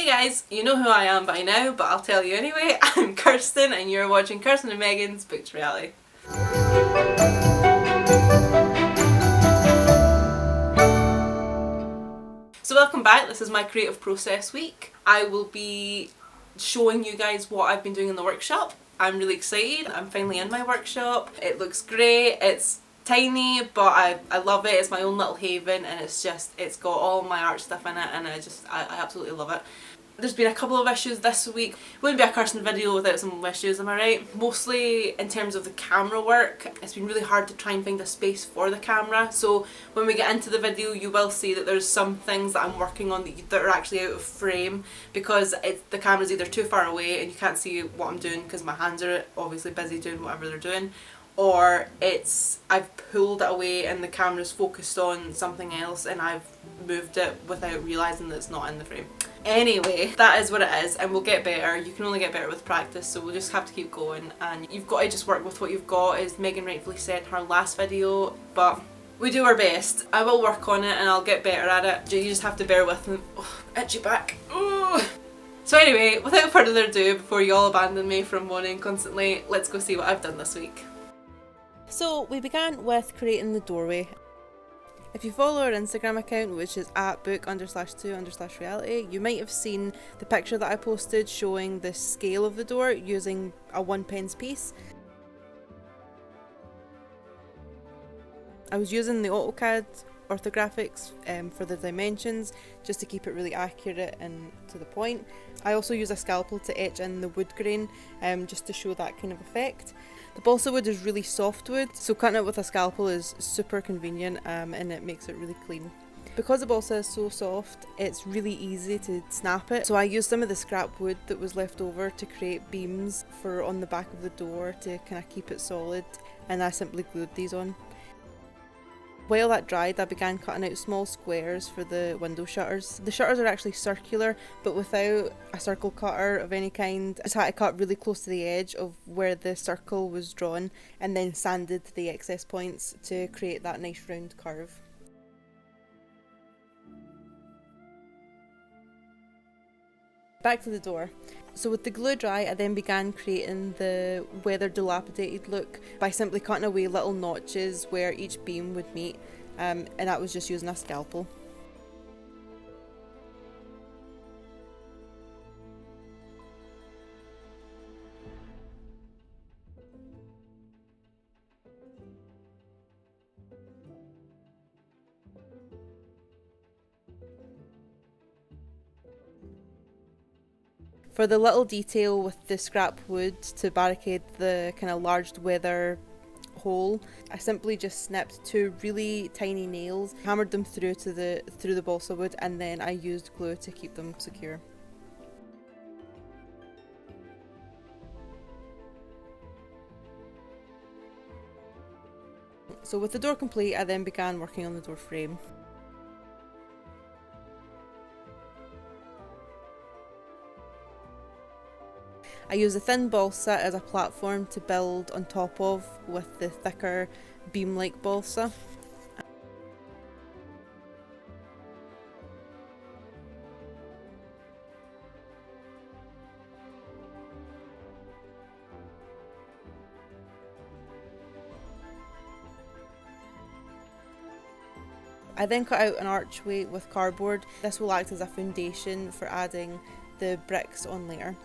guys, you know who I am by now, but I'll tell you anyway. I'm Kirsten and you're watching Kirsten and Megan's Booked Reality. So welcome back, this is my creative process week. I will be showing you guys what I've been doing in the workshop. I'm really excited, I'm finally in my workshop. It looks great, it's tiny but I love it. It's my own little haven and it's got all my art stuff in it and I absolutely love it. There's been a couple of issues this week. Wouldn't be a Kirsten video without some issues, am I right? Mostly in terms of the camera work. It's been really hard to try and find a space for the camera, so when we get into the video you will see that there's some things that I'm working on that are actually out of frame because the camera's either too far away and you can't see what I'm doing because my hands are obviously busy doing whatever they're doing, or I've pulled it away and the camera's focused on something else and I've moved it without realising that it's not in the frame. Anyway, that is what it is and we'll get better. You can only get better with practice, so we'll just have to keep going and you've got to just work with what you've got, as Megan rightfully said in her last video, but we do our best. I will work on it and I'll get better at it. You just have to bear with me. Oh, itchy back. Ugh. So anyway, without further ado, before you all abandon me from moaning constantly, let's go see what I've done this week. So we began with creating the doorway. If you follow our Instagram account, which is at book_2_reality, you might have seen the picture that I posted showing the scale of the door using a 1 piece. I was using the AutoCAD orthographics for the dimensions just to keep it really accurate and to the point. I also use a scalpel to etch in the wood grain just to show that kind of effect. The balsa wood is really soft wood, so cutting it with a scalpel is super convenient and it makes it really clean. Because the balsa is so soft, it's really easy to snap it, so I used some of the scrap wood that was left over to create beams for on the back of the door to kind of keep it solid, and I simply glued these on. While that dried, I began cutting out small squares for the window shutters. The shutters are actually circular, but without a circle cutter of any kind. I just had to cut really close to the edge of where the circle was drawn and then sanded the excess points to create that nice round curve. Back to the door. So with the glue dry, I then began creating the weathered dilapidated look by simply cutting away little notches where each beam would meet, and that was just using a scalpel. For the little detail with the scrap wood to barricade the kind of large weather hole, I simply just snipped 2 really tiny nails, hammered them through the balsa wood, and then I used glue to keep them secure. So with the door complete, I then began working on the door frame. I use a thin balsa as a platform to build on top of with the thicker beam-like balsa. I then cut out an archway with cardboard. This will act as a foundation for adding the bricks on later,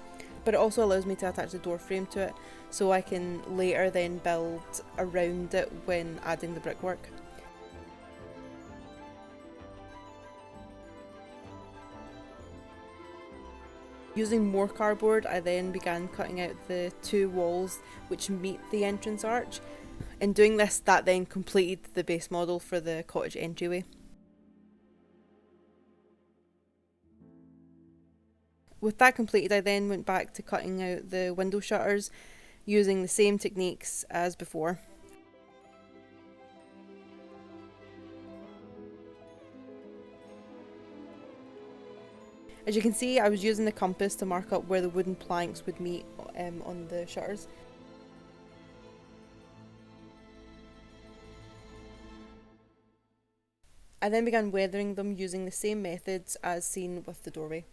but it also allows me to attach the door frame to it so I can later then build around it when adding the brickwork. Using more cardboard, I then began cutting out the 2 walls which meet the entrance arch. In doing this, that then completed the base model for the cottage entryway. With that completed, I then went back to cutting out the window shutters using the same techniques as before. As you can see, I was using the compass to mark up where the wooden planks would meet on the shutters. I then began weathering them using the same methods as seen with the doorway.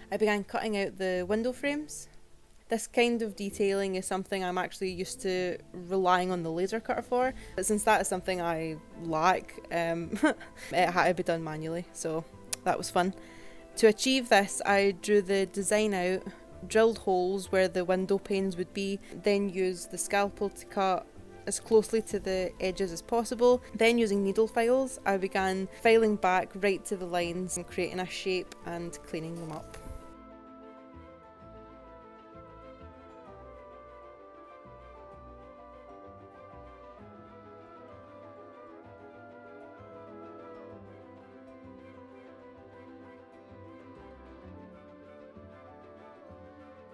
I began cutting out the window frames. This kind of detailing is something I'm actually used to relying on the laser cutter for, but since that is something I lack, it had to be done manually, so that was fun. To achieve this, I drew the design out, drilled holes where the window panes would be, then used the scalpel to cut as closely to the edges as possible. Then using needle files, I began filing back right to the lines and creating a shape and cleaning them up.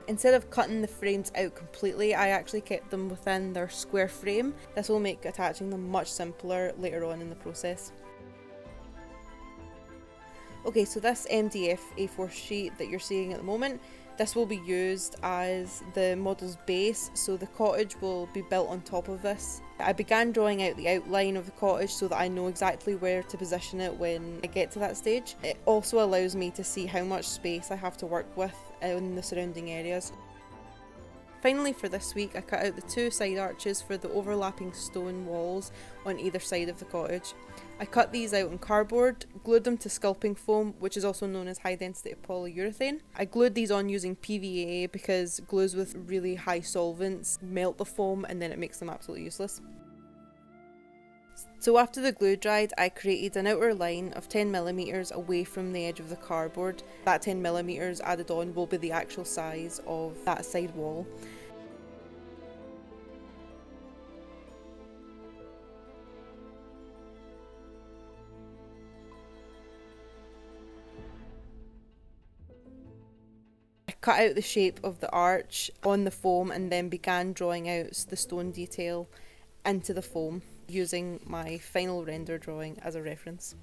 Instead of cutting the frames out completely, I actually kept them within their square frame. This will make attaching them much simpler later on in the process. Okay, so this MDF A4 sheet that you're seeing at the moment, this will be used as the model's base, so the cottage will be built on top of this. I began drawing out the outline of the cottage so that I know exactly where to position it when I get to that stage. It also allows me to see how much space I have to work with in the surrounding areas. Finally, for this week, I cut out the 2 side arches for the overlapping stone walls on either side of the cottage. I cut these out on cardboard, glued them to sculpting foam, which is also known as high density polyurethane. I glued these on using PVA because glues with really high solvents melt the foam and then it makes them absolutely useless. So after the glue dried, I created an outer line of 10mm away from the edge of the cardboard. That 10mm added on will be the actual size of that side wall. I cut out the shape of the arch on the foam and then began drawing out the stone detail into the foam, using my final render drawing as a reference.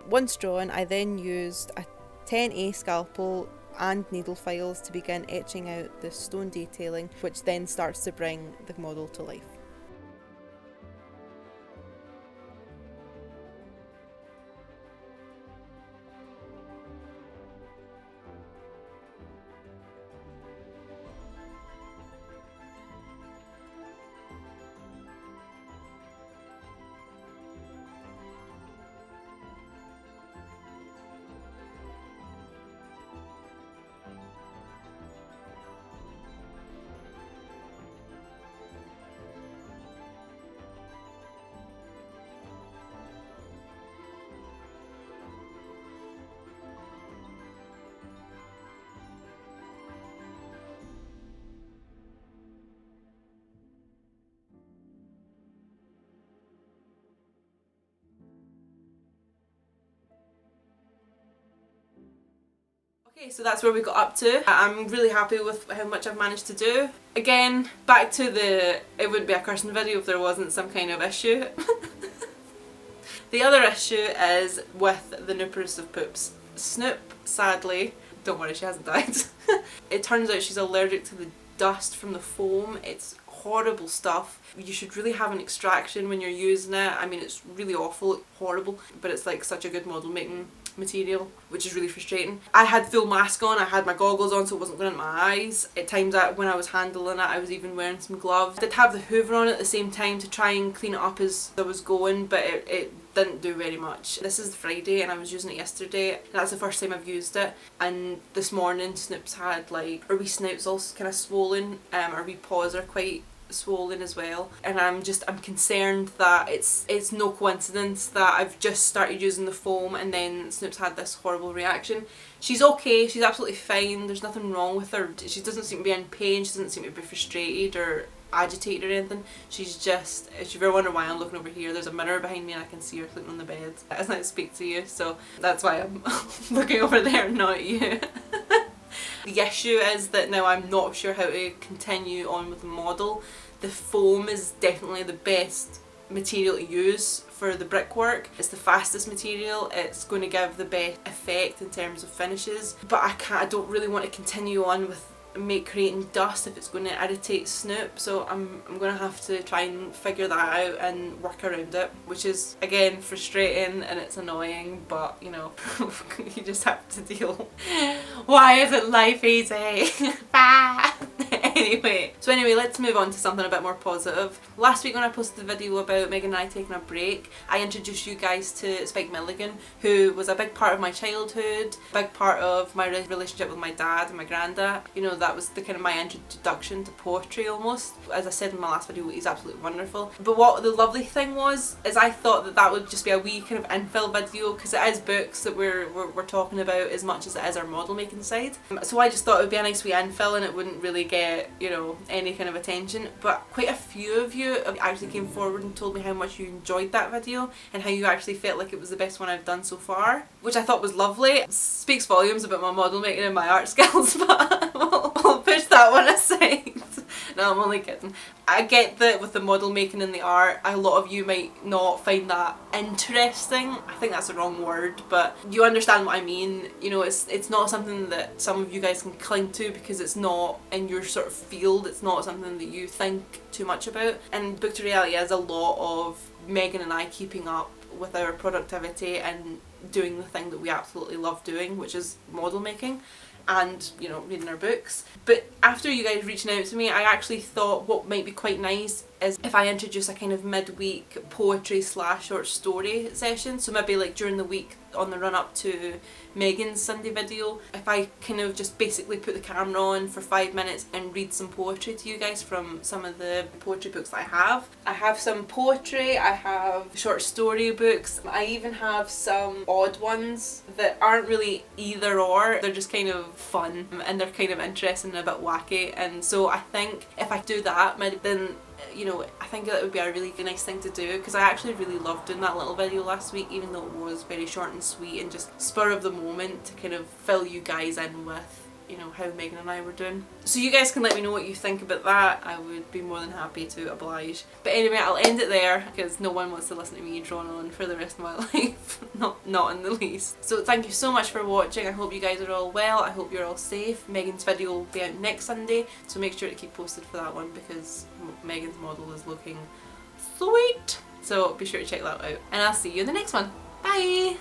Once drawn, I then used a 10A scalpel and needle files to begin etching out the stone detailing, which then starts to bring the model to life. Okay, so that's where we got up to. I'm really happy with how much I've managed to do. Again, back to it wouldn't be a Kirsten video if there wasn't some kind of issue. The other issue is with the Noopers of Poops. Snoop, sadly, don't worry, she hasn't died. It turns out she's allergic to the dust from the foam. It's horrible stuff. You should really have an extraction when you're using it. I mean, it's really awful, horrible, but it's like such a good model making material, which is really frustrating. I had full mask on, I had my goggles on so it wasn't going in my eyes. At times when I was handling it, I was even wearing some gloves. I did have the hoover on at the same time to try and clean it up as I was going, but it didn't do very much. This is Friday and I was using it yesterday. That's the first time I've used it, and this morning Snoop's had like her wee snout's all kind of swollen, her wee paws are quite swollen as well, and I'm concerned that it's no coincidence that I've just started using the foam and then Snoop's had this horrible reaction. She's okay, she's absolutely fine, there's nothing wrong with her. She doesn't seem to be in pain, she doesn't seem to be frustrated or agitated or anything. She's just, if you ever wonder why I'm looking over here, there's a mirror behind me and I can see her sleeping on the bed as I speak to you, so that's why I'm looking over there and not at you. The issue is that now I'm not sure how to continue on with the model. The foam is definitely the best material to use for the brickwork. It's the fastest material, it's going to give the best effect in terms of finishes, but I don't really want to continue on with creating dust if it's going to irritate Snoop, so I'm going to have to try and figure that out and work around it, which is again frustrating and it's annoying, but you know, you just have to deal. Why isn't life easy? Anyway, let's move on to something a bit more positive. Last week when I posted the video about Megan and I taking a break, I introduced you guys to Spike Milligan, who was a big part of my childhood, a big part of my relationship with my dad and my granddad. You know, that was the kind of my introduction to poetry almost. As I said in my last video, he's absolutely wonderful. But what the lovely thing was, is I thought that would just be a wee kind of infill video, because it is books that we're talking about as much as it is our model making side. So I just thought it would be a nice wee infill and it wouldn't really get, you know, any kind of attention. But quite a few of you actually came forward and told me how much you enjoyed that video and how you actually felt like it was the best one I've done so far, which I thought was lovely. It speaks volumes about my model making and my art skills, but I'll push that one aside. No, I'm only kidding. I get that with the model making and the art, a lot of you might not find that interesting. I think that's the wrong word, but you understand what I mean. You know, it's not something that some of you guys can cling to because it's not in your sort of field. It's not something that you think too much about. And Book to Reality is a lot of Megan and I keeping up with our productivity and doing the thing that we absolutely love doing, which is model making and, you know, reading our books. But after you guys reaching out to me, I actually thought what might be quite nice is if I introduce a kind of midweek poetry / short story session. So maybe like during the week on the run up to Megan's Sunday video, if I kind of just basically put the camera on for 5 minutes and read some poetry to you guys from some of the poetry books that I have. I have some poetry, I have short story books, I even have some odd ones that aren't really either or, they're just kind of fun and they're kind of interesting and a bit wacky. And so I think if I do that, then, you know, I think that would be a really nice thing to do, because I actually really loved doing that little video last week, even though it was very short and sweet and just spur of the moment to kind of fill you guys in with, you know, how Megan and I were doing. So you guys can let me know what you think about that. I would be more than happy to oblige. But anyway, I'll end it there because no one wants to listen to me drone on for the rest of my life. Not in the least. So thank you so much for watching. I hope you guys are all well. I hope you're all safe. Megan's video will be out next Sunday, so make sure to keep posted for that one because Megan's model is looking sweet. So be sure to check that out. And I'll see you in the next one. Bye!